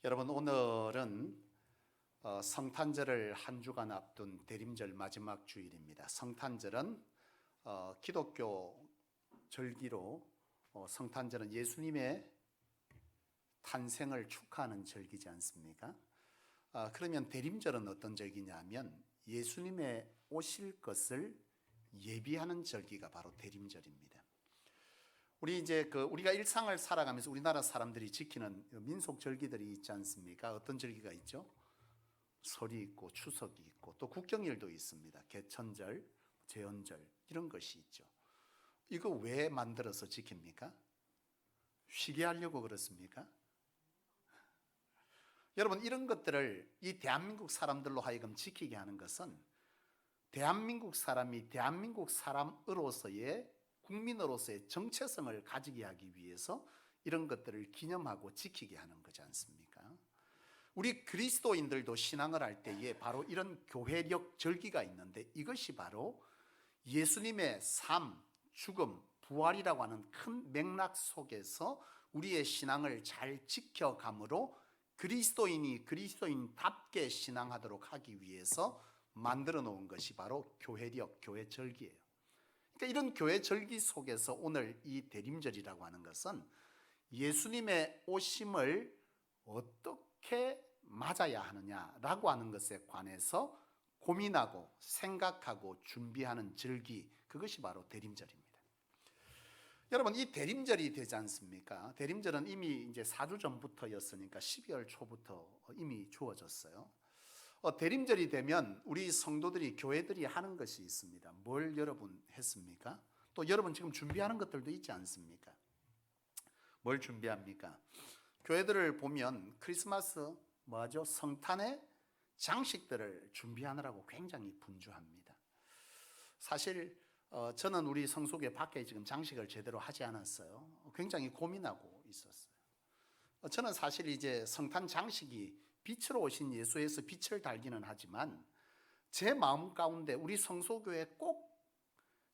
여러분, 오늘은 성탄절을 한 주간 앞둔 대림절 마지막 주일입니다. 성탄절은 기독교 절기로 성탄절은 예수님의 탄생을 축하하는 절기지 않습니까? 그러면 대림절은 어떤 절기냐면 예수님의 오실 것을 예비하는 절기가 바로 대림절입니다. 우리가 일상을 살아가면서 우리나라 사람들이 지키는 민속 절기들이 있지 않습니까? 어떤 절기가 있죠? 설이 있고 추석이 있고 또 국경일도 있습니다. 개천절, 제헌절 이런 것이 있죠. 이거 왜 만들어서 지킵니까? 쉬게 하려고 그렇습니까? 여러분, 이런 것들을 이 대한민국 사람들로 하여금 지키게 하는 것은 대한민국 사람이 대한민국 사람으로서의 국민으로서의 정체성을 가지게 하기 위해서 이런 것들을 기념하고 지키게 하는 거지 않습니까? 우리 그리스도인들도 신앙을 할 때에 바로 이런 교회력 절기가 있는데 이것이 바로 예수님의 삶, 죽음, 부활이라고 하는 큰 맥락 속에서 우리의 신앙을 잘 지켜감으로 그리스도인이 그리스도인답게 신앙하도록 하기 위해서 만들어 놓은 것이 바로 교회력, 교회 절기예요. 그러니까 이런 교회 절기 속에서 오늘 이 대림절이라고 하는 것은 예수님의 오심을 어떻게 맞아야 하느냐라고 하는 것에 관해서 고민하고 생각하고 준비하는 절기, 그것이 바로 대림절입니다. 여러분, 이 대림절이 되지 않습니까? 대림절은 이미 이제 4주 전부터였으니까 12월 초부터 이미 주어졌어요. 대림절이 되면 우리 성도들이 교회들이 하는 것이 있습니다. 뭘 여러분 했습니까? 또 여러분 지금 준비하는 것들도 있지 않습니까? 뭘 준비합니까? 교회들을 보면 크리스마스 뭐죠? 성탄의 장식들을 준비하느라고 굉장히 분주합니다. 사실 저는 우리 성소교회 밖에 지금 장식을 제대로 하지 않았어요. 굉장히 고민하고 있었어요. 저는 사실 이제 성탄 장식이 빛으로 오신 예수에서 빛을 달기는 하지만 제 마음 가운데 우리 성소교회에 꼭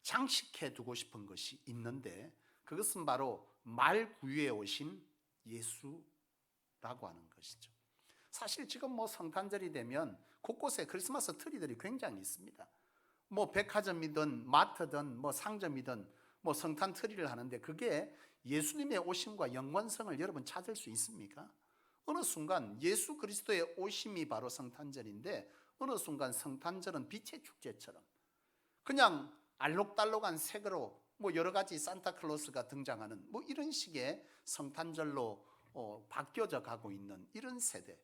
장식해 두고 싶은 것이 있는데 그것은 바로 말구유에 오신 예수라고 하는 것이죠. 사실 지금 성탄절이 되면 곳곳에 크리스마스 트리들이 굉장히 있습니다. 백화점이든 마트든 상점이든 성탄 트리를 하는데 그게 예수님의 오심과 연관성을 여러분 찾을 수 있습니까? 어느 순간 예수 그리스도의 오심이 바로 성탄절인데 어느 순간 성탄절은 빛의 축제처럼 그냥 알록달록한 색으로 여러 가지 산타클로스가 등장하는 이런 식의 성탄절로 바뀌어져 가고 있는 이런 세대.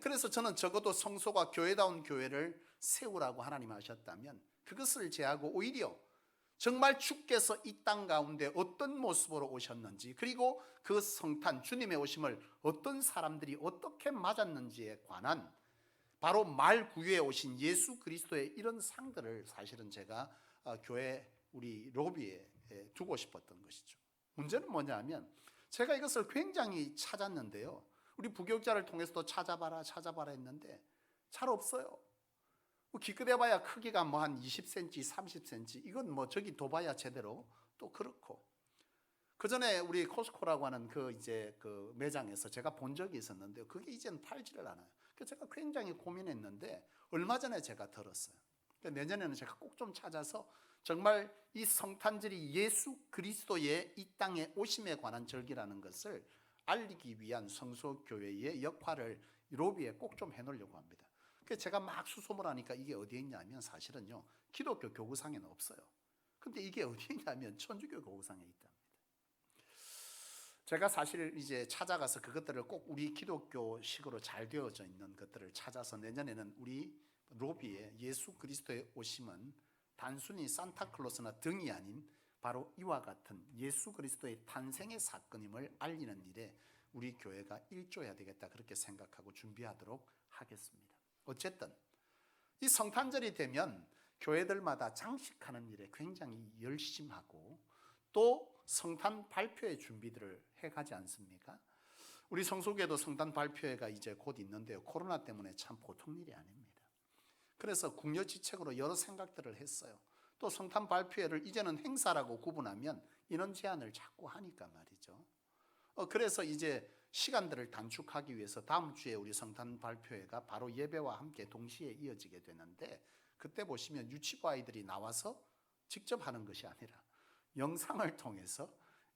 그래서 저는 적어도 성소가 교회다운 교회를 세우라고 하나님 하셨다면 그것을 제하고 오히려 정말 주께서 이 땅 가운데 어떤 모습으로 오셨는지 그리고 그 성탄 주님의 오심을 어떤 사람들이 어떻게 맞았는지에 관한 바로 말구유에 오신 예수 그리스도의 이런 상들을 사실은 제가 교회 우리 로비에 두고 싶었던 것이죠. 문제는 뭐냐면 제가 이것을 굉장히 찾았는데요. 우리 부교육자를 통해서도 찾아봐라 했는데 잘 없어요. 기껏 해봐야 크기가 한 20cm, 30cm 이건 저기 둬봐야 제대로 또 그렇고 그 전에 우리 코스코라고 하는 그 매장에서 제가 본 적이 있었는데 그게 이제는 팔지를 않아요. 그래서 제가 굉장히 고민했는데 얼마 전에 제가 들었어요. 내년에는 제가 꼭 좀 찾아서 정말 이 성탄절이 예수 그리스도의 이 땅에 오심에 관한 절기라는 것을 알리기 위한 성소교회의 역할을 로비에 꼭 좀 해놓으려고 합니다. 그래서 제가 막 수소문하니까 이게 어디에 있냐면 사실은요 기독교 교구상에는 없어요. 근데 이게 어디에 있냐면 천주교 교구상에 있답니다. 제가 사실 이제 찾아가서 그것들을 꼭 우리 기독교식으로 잘 되어져 있는 것들을 찾아서 내년에는 우리 로비에 예수 그리스도의 오심은 단순히 산타클로스나 등이 아닌 바로 이와 같은 예수 그리스도의 탄생의 사건임을 알리는 일에 우리 교회가 일조해야 되겠다 그렇게 생각하고 준비하도록 하겠습니다. 어쨌든 이 성탄절이 되면 교회들마다 장식하는 일에 굉장히 열심하고 또 성탄 발표회 준비들을 해가지 않습니까? 우리 성소교회도 성탄 발표회가 이제 곧 있는데요. 코로나 때문에 참 보통 일이 아닙니다. 그래서 궁여지책으로 여러 생각들을 했어요. 또 성탄 발표회를 이제는 행사라고 구분하면 인원 제한을 자꾸 하니까 말이죠. 그래서 이제 시간들을 단축하기 위해서 다음 주에 우리 성탄 발표회가 바로 예배와 함께 동시에 이어지게 되는데, 그때 보시면 유치부 아이들이 나와서 직접 하는 것이 아니라 영상을 통해서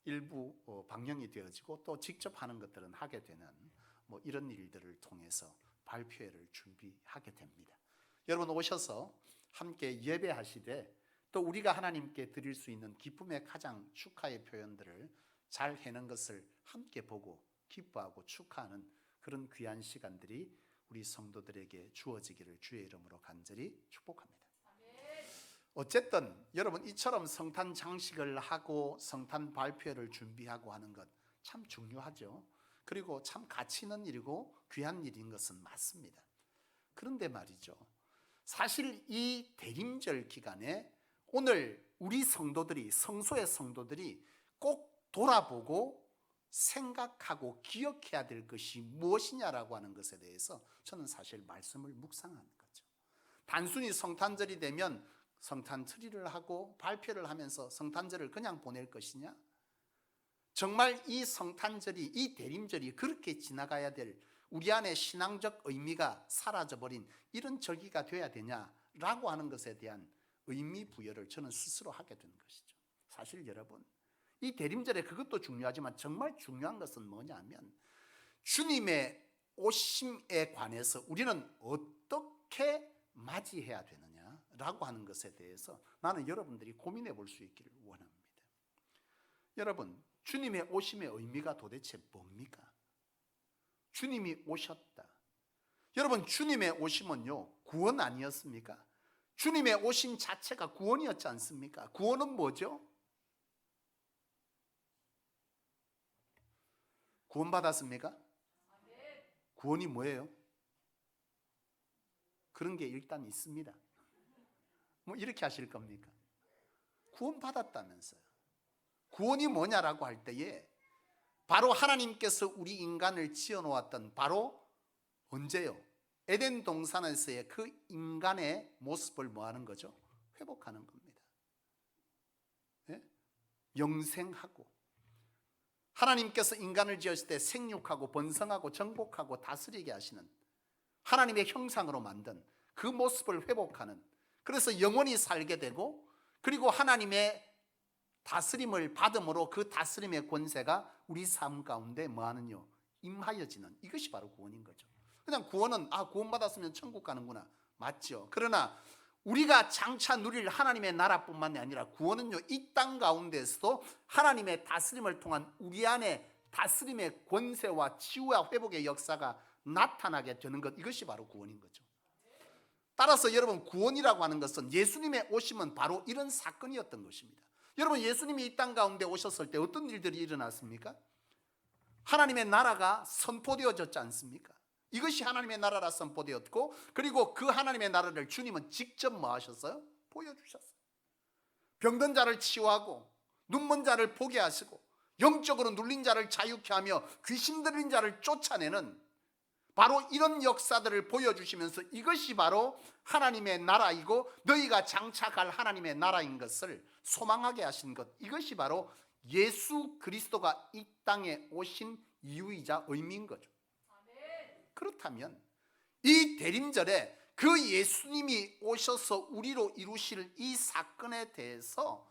일부 방영이 되어지고 또 직접 하는 것들은 하게 되는 이런 일들을 통해서 발표회를 준비하게 됩니다. 여러분 오셔서 함께 예배하시되 또 우리가 하나님께 드릴 수 있는 기쁨의 가장 축하의 표현들을 잘 해낸 것을 함께 보고 기뻐하고 축하하는 그런 귀한 시간들이 우리 성도들에게 주어지기를 주의 이름으로 간절히 축복합니다. 어쨌든 여러분 이처럼 성탄 장식을 하고 성탄 발표회를 준비하고 하는 것 참 중요하죠. 그리고 참 가치 있는 일이고 귀한 일인 것은 맞습니다. 그런데 말이죠, 사실 이 대림절 기간에 오늘 우리 성도들이, 성소의 성도들이 꼭 돌아보고 생각하고 기억해야 될 것이 무엇이냐라고 하는 것에 대해서 저는 사실 말씀을 묵상하는 거죠. 단순히 성탄절이 되면 성탄 트리를 하고 발표를 하면서 성탄절을 그냥 보낼 것이냐? 정말 이 성탄절이, 이 대림절이 그렇게 지나가야 될 우리 안에 신앙적 의미가 사라져버린 이런 절기가 되어야 되냐라고 하는 것에 대한 의미 부여를 저는 스스로 하게 된 것이죠. 사실 여러분, 이 대림절에 그것도 중요하지만 정말 중요한 것은 뭐냐면 주님의 오심에 관해서 우리는 어떻게 맞이해야 되느냐라고 하는 것에 대해서 나는 여러분들이 고민해 볼 수 있기를 원합니다. 여러분, 주님의 오심의 의미가 도대체 뭡니까? 주님이 오셨다. 여러분, 주님의 오심은요, 구원 아니었습니까? 주님의 오심 자체가 구원이었지 않습니까? 구원은 뭐죠? 구원 받았습니까? 구원이 뭐예요? 그런 게 일단 있습니다. 이렇게 하실 겁니까? 구원 받았다면서요. 구원이 뭐냐라고 할 때에 바로 하나님께서 우리 인간을 지어놓았던 바로 언제요? 에덴 동산에서의 그 인간의 모습을 뭐 하는 거죠? 회복하는 겁니다. 네? 영생하고 하나님께서 인간을 지었을 때 생육하고 번성하고 정복하고 다스리게 하시는 하나님의 형상으로 만든 그 모습을 회복하는, 그래서 영원히 살게 되고 그리고 하나님의 다스림을 받음으로 그 다스림의 권세가 우리 삶 가운데 뭐하는요? 임하여지는, 이것이 바로 구원인 거죠. 그냥 구원은 구원 받았으면 천국 가는구나, 맞죠? 그러나 우리가 장차 누릴 하나님의 나라뿐만이 아니라 구원은요, 이 땅 가운데서도 하나님의 다스림을 통한 우리 안에 다스림의 권세와 치유와 회복의 역사가 나타나게 되는 것, 이것이 바로 구원인 거죠. 따라서 여러분, 구원이라고 하는 것은 예수님의 오심은 바로 이런 사건이었던 것입니다. 여러분, 예수님이 이 땅 가운데 오셨을 때 어떤 일들이 일어났습니까? 하나님의 나라가 선포되어졌지 않습니까? 이것이 하나님의 나라라 선포되었고, 그리고 그 하나님의 나라를 주님은 직접 뭐 하셨어요? 보여주셨어요. 병든 자를 치유하고 눈먼 자를 보게 하시고 영적으로 눌린 자를 자유케 하며 귀신 들린 자를 쫓아내는 바로 이런 역사들을 보여주시면서 이것이 바로 하나님의 나라이고 너희가 장착할 하나님의 나라인 것을 소망하게 하신 것, 이것이 바로 예수 그리스도가 이 땅에 오신 이유이자 의미인 거죠. 그렇다면 이 대림절에 그 예수님이 오셔서 우리로 이루실 이 사건에 대해서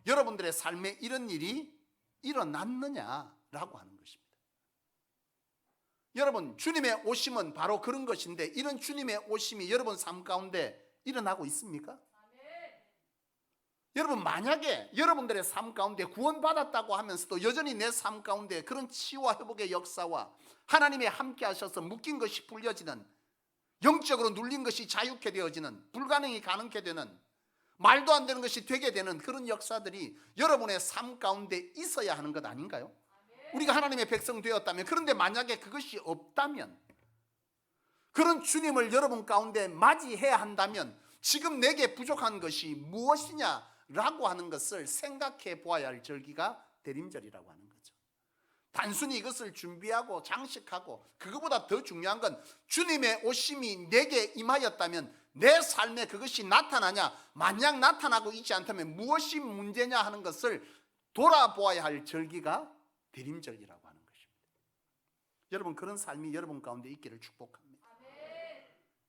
여러분들의 삶에 이런 일이 일어났느냐라고 하는 것입니다. 여러분, 주님의 오심은 바로 그런 것인데 이런 주님의 오심이 여러분 삶 가운데 일어나고 있습니까? 여러분, 만약에 여러분들의 삶 가운데 구원받았다고 하면서도 여전히 내 삶 가운데 그런 치유와 회복의 역사와 하나님이 함께 하셔서 묶인 것이 풀려지는, 영적으로 눌린 것이 자유케 되어지는, 불가능이 가능케 되는, 말도 안 되는 것이 되게 되는 그런 역사들이 여러분의 삶 가운데 있어야 하는 것 아닌가요? 우리가 하나님의 백성 되었다면, 그런데 만약에 그것이 없다면, 그런 주님을 여러분 가운데 맞이해야 한다면 지금 내게 부족한 것이 무엇이냐라고 하는 것을 생각해 보아야 할 절기가 대림절이라고 하는 거죠. 단순히 이것을 준비하고 장식하고, 그것보다 더 중요한 건 주님의 오심이 내게 임하였다면 내 삶에 그것이 나타나냐, 만약 나타나고 있지 않다면 무엇이 문제냐 하는 것을 돌아보아야 할 절기가 대림절이라고 하는 것입니다. 여러분, 그런 삶이 여러분 가운데 있기를 축복합니다.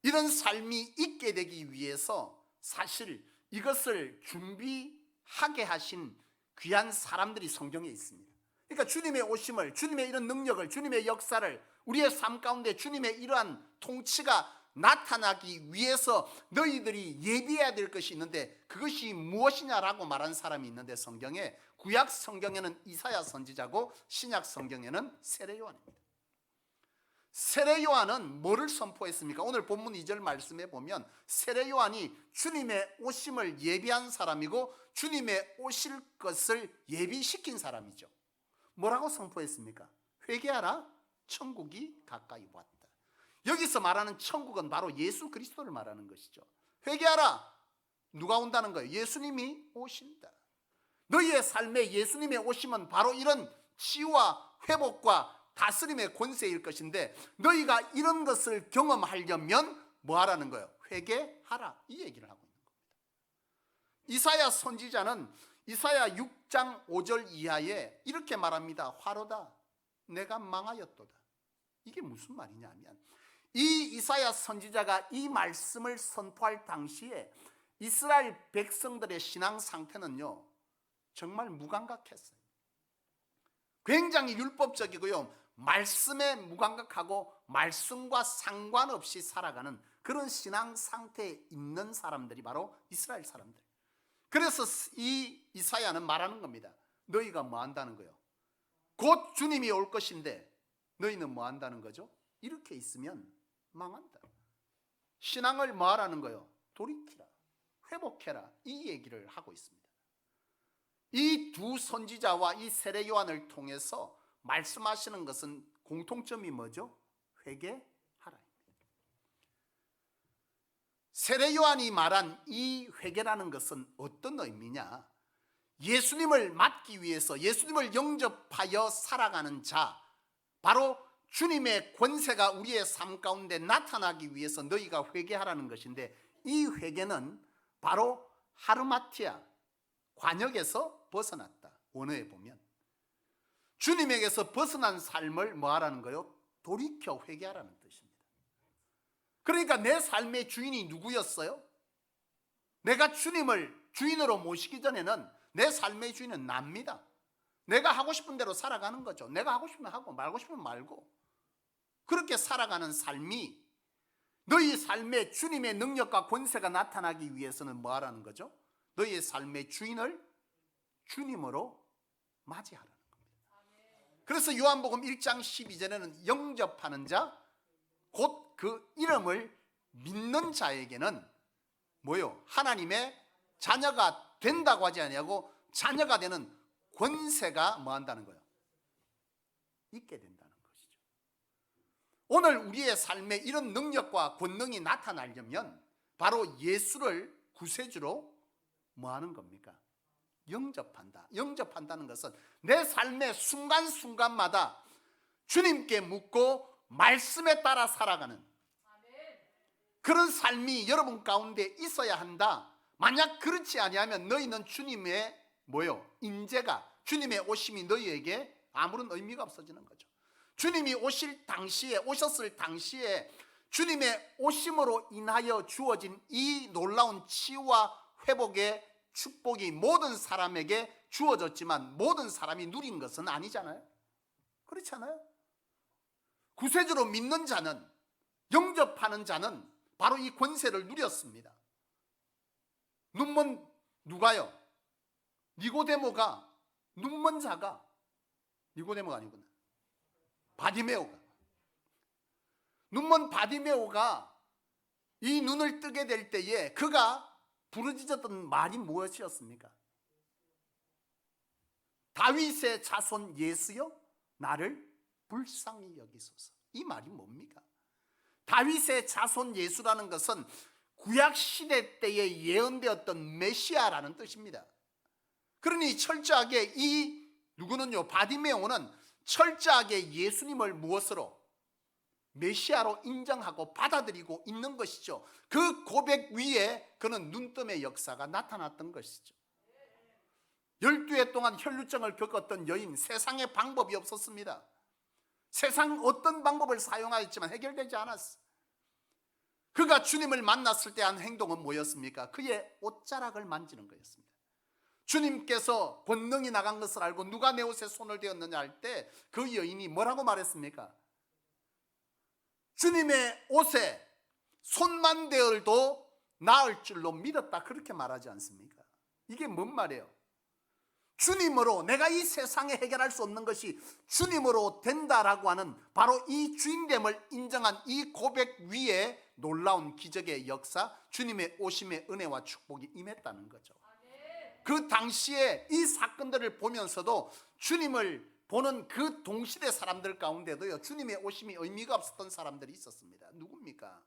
이런 삶이 있게 되기 위해서 사실 이것을 준비하게 하신 귀한 사람들이 성경에 있습니다. 그러니까 주님의 오심을, 주님의 이런 능력을, 주님의 역사를 우리의 삶 가운데 주님의 이러한 통치가 나타나기 위해서 너희들이 예비해야 될 것이 있는데 그것이 무엇이냐라고 말한 사람이 있는데, 성경에, 구약 성경에는 이사야 선지자고 신약 성경에는 세례 요한입니다. 세례 요한은 뭐를 선포했습니까? 오늘 본문 2절 말씀에 보면 세례 요한이 주님의 오심을 예비한 사람이고 주님의 오실 것을 예비시킨 사람이죠. 뭐라고 선포했습니까? 회개하라, 천국이 가까이 왔다. 여기서 말하는 천국은 바로 예수 그리스도를 말하는 것이죠. 회개하라, 누가 온다는 거예요? 예수님이 오신다. 너희의 삶에 예수님의 오심은 바로 이런 치유와 회복과 다스림의 권세일 것인데, 너희가 이런 것을 경험하려면 뭐 하라는 거예요? 회개하라, 이 얘기를 하고 있는 겁니다. 이사야 선지자는 이사야 6장 5절 이하에 이렇게 말합니다. 화로다, 내가 망하였도다. 이게 무슨 말이냐면, 이 이사야 선지자가 이 말씀을 선포할 당시에 이스라엘 백성들의 신앙 상태는요, 정말 무감각했어요. 굉장히 율법적이고요, 말씀에 무감각하고 말씀과 상관없이 살아가는 그런 신앙 상태에 있는 사람들이 바로 이스라엘 사람들. 그래서 이 이사야는 말하는 겁니다. 너희가 뭐 한다는 거예요? 곧 주님이 올 것인데 너희는 뭐 한다는 거죠? 이렇게 있으면 망한다. 신앙을 뭐 하라는 거예요? 돌이키라, 회복해라, 이 얘기를 하고 있습니다. 이 두 선지자와 이 세례 요한을 통해서 말씀하시는 것은 공통점이 뭐죠? 회개하라. 세례 요한이 말한 이 회개라는 것은 어떤 의미냐? 예수님을 맞기 위해서, 예수님을 영접하여 살아가는 자, 바로 주님의 권세가 우리의 삶 가운데 나타나기 위해서 너희가 회개하라는 것인데, 이 회개는 바로 하르마티아, 관역에서 벗어났다. 원어에 보면 주님에게서 벗어난 삶을 뭐 하라는 거예요? 돌이켜 회개하라는 뜻입니다. 그러니까 내 삶의 주인이 누구였어요? 내가 주님을 주인으로 모시기 전에는 내 삶의 주인은 납니다. 내가 하고 싶은 대로 살아가는 거죠. 내가 하고 싶으면 하고 말고 싶으면 말고, 그렇게 살아가는 삶이, 너희 삶에 주님의 능력과 권세가 나타나기 위해서는 뭐 하라는 거죠? 너희의 삶의 주인을 주님으로 맞이하라는 겁니다. 그래서 요한복음 1장 12절에는 영접하는 자, 곧 그 이름을 믿는 자에게는 뭐요? 하나님의 자녀가 된다고 하지 아니하고 자녀가 되는 권세가 뭐 한다는 거예요? 있게 된다는 것이죠. 오늘 우리의 삶에 이런 능력과 권능이 나타나려면 바로 예수를 구세주로 뭐 하는 겁니까? 영접한다. 영접한다는 것은 내 삶의 순간순간마다 주님께 묻고 말씀에 따라 살아가는 그런 삶이 여러분 가운데 있어야 한다. 만약 그렇지 아니하면 너희는 주님의 뭐요? 인재가, 주님의 오심이 너희에게 아무런 의미가 없어지는 거죠. 주님이 오셨을 당시에 주님의 오심으로 인하여 주어진 이 놀라운 치유와 회복의 축복이 모든 사람에게 주어졌지만 모든 사람이 누린 것은 아니잖아요. 그렇잖아요. 구세주로 믿는 자는, 영접하는 자는 바로 이 권세를 누렸습니다. 눈먼 누가요? 니고데모가, 눈먼 자가, 니고데모가 아니구나, 바디메오가, 눈먼 바디메오가 이 눈을 뜨게 될 때에 그가 부르짖었던 말이 무엇이었습니까? 다윗의 자손 예수여, 나를 불쌍히 여기소서. 이 말이 뭡니까? 다윗의 자손 예수라는 것은 구약 시대 때에 예언되었던 메시아라는 뜻입니다. 그러니 철저하게 이 누구는요, 바디메오는 철저하게 예수님을 무엇으로? 메시아로 인정하고 받아들이고 있는 것이죠. 그 고백 위에 그는 눈뜸의 역사가 나타났던 것이죠. 12해 동안 혈루증을 겪었던 여인, 세상에 방법이 없었습니다. 세상 어떤 방법을 사용하였지만 해결되지 않았어. 그가 주님을 만났을 때 한 행동은 뭐였습니까? 그의 옷자락을 만지는 거였습니다. 주님께서 권능이 나간 것을 알고 누가 내 옷에 손을 대었느냐 할 때 그 여인이 뭐라고 말했습니까? 주님의 옷에 손만 대어도 나을 줄로 믿었다, 그렇게 말하지 않습니까? 이게 뭔 말이에요? 주님으로 내가 이 세상에 해결할 수 없는 것이 주님으로 된다라고 하는 바로 이 주인됨을 인정한 이 고백 위에 놀라운 기적의 역사, 주님의 오심의 은혜와 축복이 임했다는 거죠. 그 당시에 이 사건들을 보면서도 주님을 보는 그 동시대 사람들 가운데도요, 주님의 오심이 의미가 없었던 사람들이 있었습니다. 누굽니까?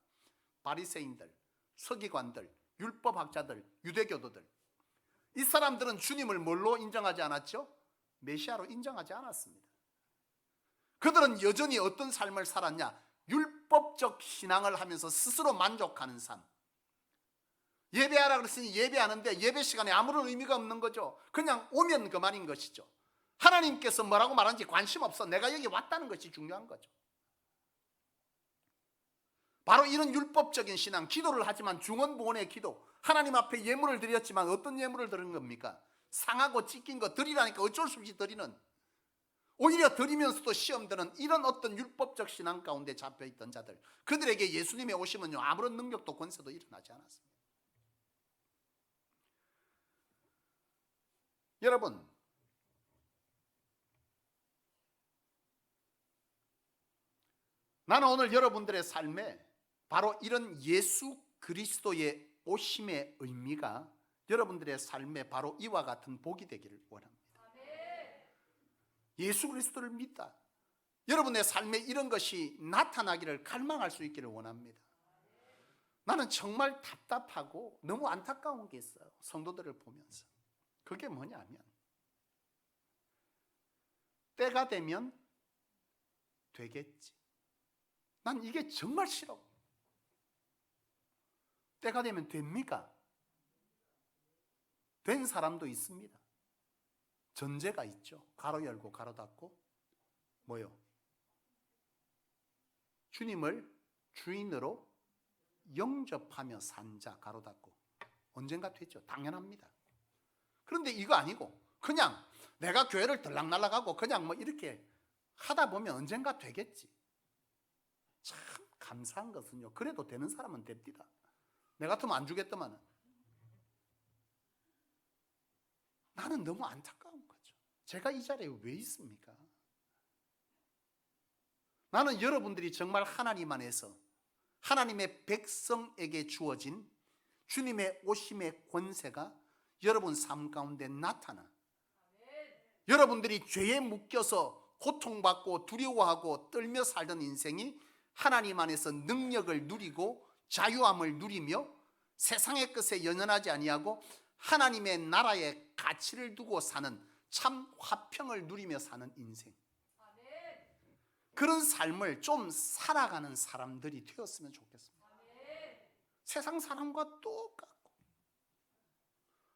바리새인들, 서기관들, 율법학자들, 유대교도들. 이 사람들은 주님을 뭘로 인정하지 않았죠? 메시아로 인정하지 않았습니다. 그들은 여전히 어떤 삶을 살았냐? 율법적 신앙을 하면서 스스로 만족하는 삶. 예배하라 그랬으니 예배하는데 예배 시간에 아무런 의미가 없는 거죠. 그냥 오면 그만인 것이죠. 하나님께서 뭐라고 말하는지 관심 없어. 내가 여기 왔다는 것이 중요한 거죠. 바로 이런 율법적인 신앙, 기도를 하지만 중언부언의 기도, 하나님 앞에 예물을 드렸지만 어떤 예물을 드린 겁니까? 상하고 찢긴 거 드리라니까 어쩔 수 없이 드리는, 오히려 드리면서도 시험 드는 이런 어떤 율법적 신앙 가운데 잡혀있던 자들, 그들에게 예수님의 오심은요, 아무런 능력도 권세도 일어나지 않았습니다. 여러분, 나는 오늘 여러분들의 삶에 바로 이런 예수 그리스도의 오심의 의미가 여러분들의 삶에 바로 이와 같은 복이 되기를 원합니다. 예수 그리스도를 믿다. 여러분의 삶에 이런 것이 나타나기를 갈망할 수 있기를 원합니다. 나는 정말 답답하고 너무 안타까운 게 있어요. 성도들을 보면서. 그게 뭐냐면 때가 되면 되겠지. 난 이게 정말 싫어. 때가 되면 됩니까? 된 사람도 있습니다. 전제가 있죠. 가로 열고 가로 닫고 뭐요? 주님을 주인으로 영접하며 산 자, 가로 닫고. 언젠가 되죠. 당연합니다. 그런데 이거 아니고 그냥 내가 교회를 들락날락하고 그냥 뭐 이렇게 하다 보면 언젠가 되겠지. 참 감사한 것은요, 그래도 되는 사람은 됩니다. 내 같으면 안 주겠더만은. 나는 너무 안타까운 거죠. 제가 이 자리에 왜 있습니까? 나는 여러분들이 정말 하나님 안에서 하나님의 백성에게 주어진 주님의 오심의 권세가 여러분 삶 가운데 나타나, 여러분들이 죄에 묶여서 고통받고 두려워하고 떨며 살던 인생이 하나님 안에서 능력을 누리고 자유함을 누리며 세상의 것에 연연하지 아니하고 하나님의 나라의 가치를 두고 사는 참 화평을 누리며 사는 인생, 그런 삶을 좀 살아가는 사람들이 되었으면 좋겠습니다. 세상 사람과 똑같고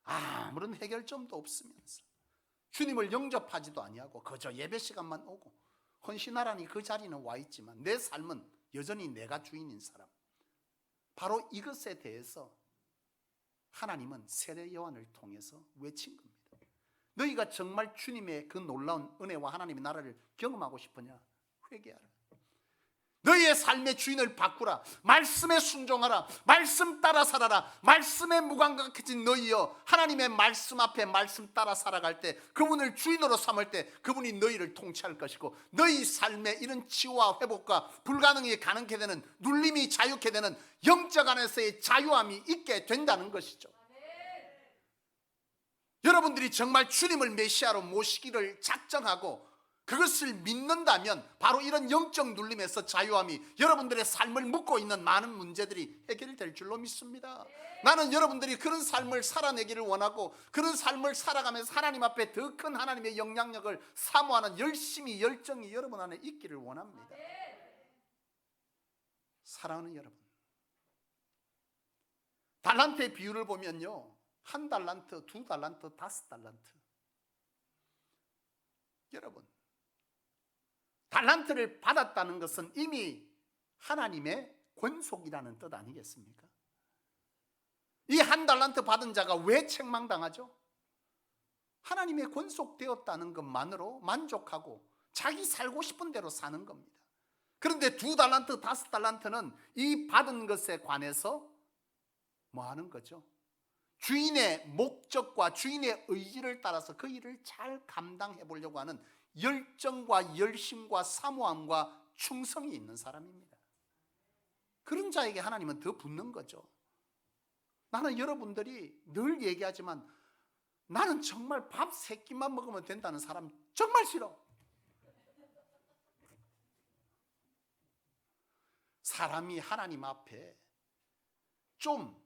아무런 해결점도 없으면서 주님을 영접하지도 아니하고 그저 예배 시간만 오고 헌신하라니 그 자리는 와 있지만 내 삶은 여전히 내가 주인인 사람, 바로 이것에 대해서 하나님은 세례 요한을 통해서 외친 겁니다. 너희가 정말 주님의 그 놀라운 은혜와 하나님의 나라를 경험하고 싶으냐? 회개하라. 너희의 삶의 주인을 바꾸라. 말씀에 순종하라. 말씀 따라 살아라. 말씀에 무감각해진 너희여, 하나님의 말씀 앞에 말씀 따라 살아갈 때, 그분을 주인으로 삼을 때 그분이 너희를 통치할 것이고, 너희 삶에 이런 치유와 회복과 불가능이 가능케 되는, 눌림이 자유케 되는 영적 안에서의 자유함이 있게 된다는 것이죠. 여러분들이 정말 주님을 메시아로 모시기를 작정하고 그것을 믿는다면 바로 이런 영적 눌림에서 자유함이 여러분들의 삶을 묶고 있는 많은 문제들이 해결될 줄로 믿습니다. 나는 여러분들이 그런 삶을 살아내기를 원하고 그런 삶을 살아가면서 하나님 앞에 더 큰 하나님의 영향력을 사모하는 열심히 열정이 여러분 안에 있기를 원합니다. 사랑하는 여러분, 달란트의 비율을 보면요, 1달란트, 2달란트, 5달란트. 여러분, 달란트를 받았다는 것은 이미 하나님의 권속이라는 뜻 아니겠습니까? 이 한 달란트 받은 자가 왜 책망당하죠? 하나님의 권속되었다는 것만으로 만족하고 자기 살고 싶은 대로 사는 겁니다. 그런데 2달란트, 5달란트는 이 받은 것에 관해서 뭐 하는 거죠? 주인의 목적과 주인의 의지를 따라서 그 일을 잘 감당해 보려고 하는 열정과 열심과 사모함과 충성이 있는 사람입니다. 그런 자에게 하나님은 더 붙는 거죠. 나는 여러분들이 늘 얘기하지만 나는 정말 밥 3끼만 먹으면 된다는 사람 정말 싫어. 사람이 하나님 앞에 좀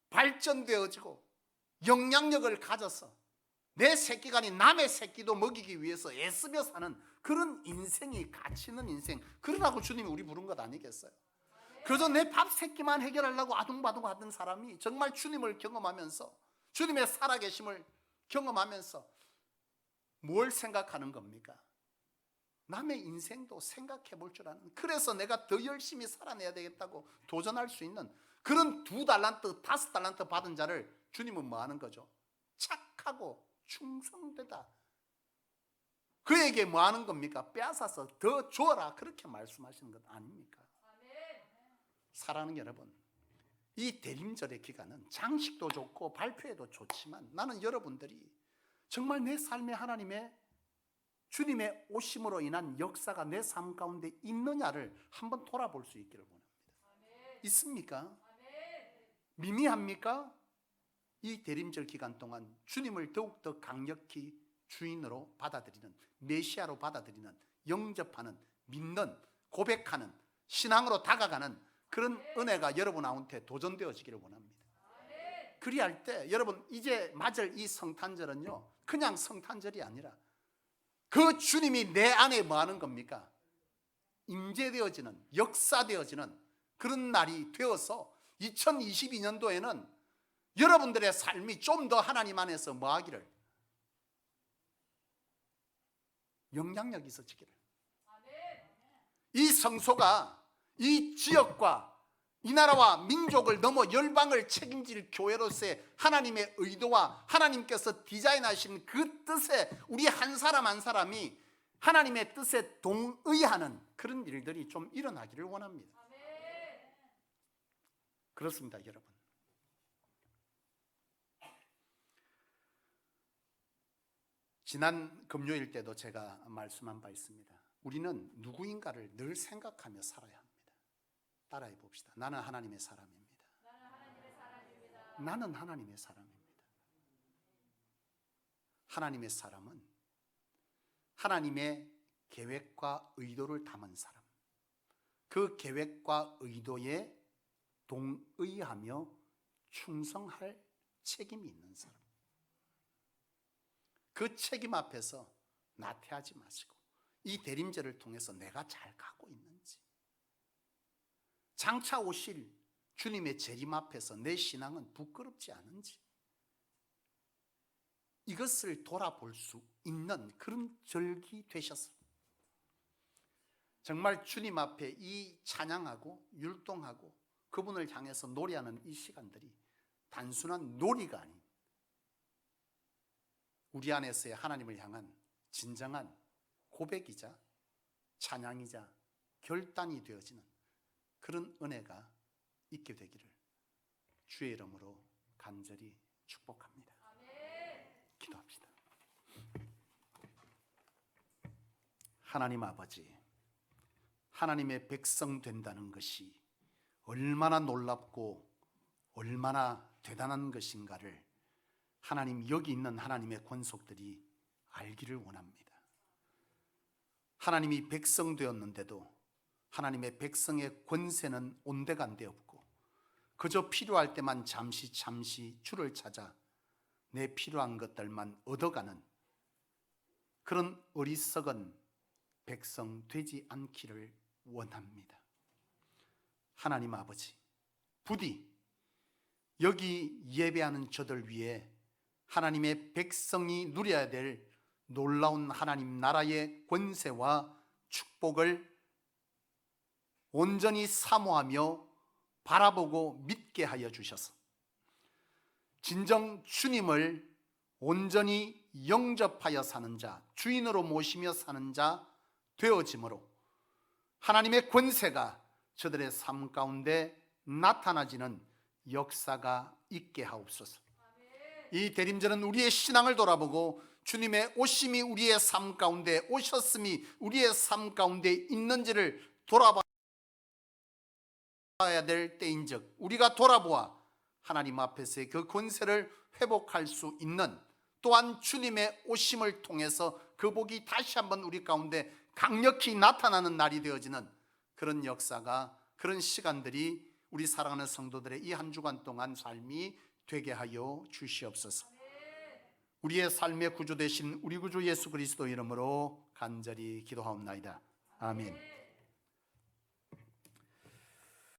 발전되어지고 영향력을 가져서 내 새끼가 아닌 남의 새끼도 먹이기 위해서 애쓰며 사는 그런 인생이 가치 있는 인생, 그러라고 주님이 우리 부른 것 아니겠어요? 그래서 내 밥 새끼만 해결하려고 아둥바둥 하던 사람이 정말 주님을 경험하면서 주님의 살아계심을 경험하면서 뭘 생각하는 겁니까? 남의 인생도 생각해 볼 줄 아는, 그래서 내가 더 열심히 살아내야 되겠다고 도전할 수 있는 그런 2달란트, 5달란트 받은 자를 주님은 뭐 하는 거죠? 착하고 충성되다. 그에게 뭐 하는 겁니까? 빼앗아서 더 주어라, 그렇게 말씀하시는 것 아닙니까? 사랑하는 여러분, 이 대림절의 기간은 장식도 좋고 발표에도 좋지만 나는 여러분들이 정말 내 삶에 하나님의 주님의 오심으로 인한 역사가 내 삶 가운데 있느냐를 한번 돌아볼 수 있기를 원합니다. 있습니까? 미미합니까? 이 대림절 기간 동안 주님을 더욱더 강력히 주인으로 받아들이는, 메시아로 받아들이는, 영접하는, 믿는, 고백하는, 신앙으로 다가가는 그런 은혜가 여러분한테 도전되어지기를 원합니다. 그리할 때 여러분, 이제 맞을 이 성탄절은요, 그냥 성탄절이 아니라 그 주님이 내 안에 뭐 하는 겁니까? 임재되어지는, 역사되어지는 그런 날이 되어서 2022년도에는 여러분들의 삶이 좀 더 하나님 안에서 뭐 하기를, 영향력이 있어지기를, 이 성소가 이 지역과 이 나라와 민족을 넘어 열방을 책임질 교회로서의 하나님의 의도와 하나님께서 디자인하신 그 뜻에 우리 한 사람 한 사람이 하나님의 뜻에 동의하는 그런 일들이 좀 일어나기를 원합니다. 그렇습니다, 여러분. 지난 금요일 때도 제가 말씀한 바 있습니다. 우리는 누구인가를 늘 생각하며 살아야 합니다. 따라해 봅시다. 나는 하나님의 사람입니다. 나는 하나님의 사람입니다. 하나님의 사람은 하나님의 계획과 의도를 담은 사람, 그 계획과 의도에 동의하며 충성할 책임이 있는 사람. 그 책임 앞에서 나태하지 마시고 이 대림절을 통해서 내가 잘 가고 있는지, 장차 오실 주님의 재림 앞에서 내 신앙은 부끄럽지 않은지, 이것을 돌아볼 수 있는 그런 절기 되셔서 정말 주님 앞에 이 찬양하고 율동하고 그분을 향해서 노래하는 이 시간들이 단순한 놀이가 아닌 우리 안에서의 하나님을 향한 진정한 고백이자 찬양이자 결단이 되어지는 그런 은혜가 있게 되기를 주의 이름으로 간절히 축복합니다. 기도합시다. 하나님 아버지, 하나님의 백성 된다는 것이 얼마나 놀랍고 얼마나 대단한 것인가를 하나님, 여기 있는 하나님의 권속들이 알기를 원합니다. 하나님이 백성 되었는데도 하나님의 백성의 권세는 온데간데 없고 그저 필요할 때만 잠시 주를 찾아 내 필요한 것들만 얻어가는 그런 어리석은 백성 되지 않기를 원합니다. 하나님 아버지, 부디 여기 예배하는 저들 위해 하나님의 백성이 누려야 될 놀라운 하나님 나라의 권세와 축복을 온전히 사모하며 바라보고 믿게 하여 주셔서 진정 주님을 온전히 영접하여 사는 자, 주인으로 모시며 사는 자 되어짐으로 하나님의 권세가 저들의 삶 가운데 나타나지는 역사가 있게 하옵소서. 이 대림절은 우리의 신앙을 돌아보고 주님의 오심이 우리의 삶 가운데 오셨음이 우리의 삶 가운데 있는지를 돌아봐야 될 때인즉 우리가 돌아보아 하나님 앞에서의 그 권세를 회복할 수 있는, 또한 주님의 오심을 통해서 그 복이 다시 한번 우리 가운데 강력히 나타나는 날이 되어지는 그런 역사가, 그런 시간들이 우리 사랑하는 성도들의 이 한 주간 동안 삶이 되게 하여 주시옵소서. 우리의 삶의 구주 되신 우리 구주 예수 그리스도 이름으로 간절히 기도하옵나이다. 아멘.